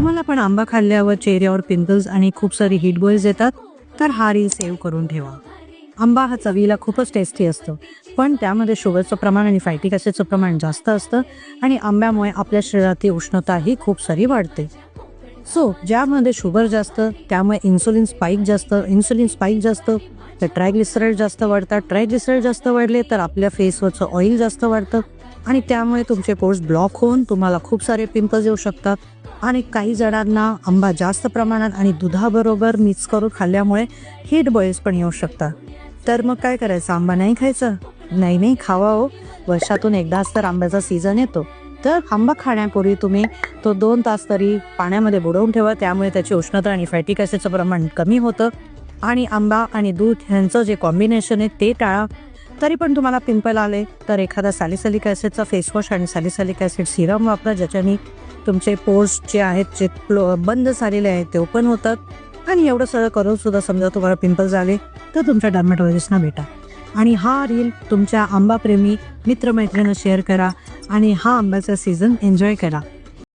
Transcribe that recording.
तुम्हाला पण आंबा खाल्ल्यावर चेहऱ्यावर पिंपल्स आणि खूप सारी हीट बॉयज येतात, तर हा रील सेव्ह करून ठेवा. आंबा हा चवीला खूपच टेस्टी असतो, पण त्यामध्ये शुगरचं प्रमाण आणि फॅटिक ॲसिडचं प्रमाण जास्त असतं आणि आंब्यामुळे आपल्या शरीरातली उष्णताही खूप सारी वाढते. ज्यामध्ये शुगर जास्त, त्यामुळे इन्सुलिन स्पाईक जास्त, तर ट्रायग्लिसराईड जास्त वाढतात. ट्रायग्लिसराईड जास्त वाढले तर आपल्या फेसवरचं ऑइल जास्त वाढतं आणि त्यामुळे तुमचे पोर्स ब्लॉक होऊन तुम्हाला खूप सारे पिंपल्स येऊ शकतात. आणि काही जणांना आंबा जास्त प्रमाणात आणि दुधाबरोबर मिक्स करून खाल्ल्यामुळे हीट बॉईल्स पण येऊ शकतात. तर मग काय करायचं? आंबा नाही खायचं? नाही खावा हो. वर्षातून एकदाच तर आंब्याचा सीझन येतो. तर आंबा खाण्यापूर्वी तुम्ही तो 2 तास तरी पाण्यामध्ये बुडवून ठेवा. त्यामुळे त्याची उष्णता आणि फॅटिक ॲसिडचं प्रमाण कमी होतं आणि आंबा आणि दूध ह्यांचं जे कॉम्बिनेशन आहे ते टाळा. तरी पण तुम्हाला पिंपल आले तर एखादा सॅलिसिलिक ॲसिडचा फेसवॉश आणि सॅलिसिलिक ॲसिड सिरम वापरा, ज्याच्याने तुमचे पोर्स जे आहेत जे बंद झालेले आहेत ते ओपन होतात. आणि एवढं सगळं करून सुद्धा समजा तुम्हाला पिंपल्स आले तर तुमच्या डर्मॅटॉलॉजिस्टना भेटा. आणि हा रील तुमच्या आंबाप्रेमी मित्रमैत्रिणींना शेअर करा आणि हा आंब्याचा सीझन एन्जॉय करा.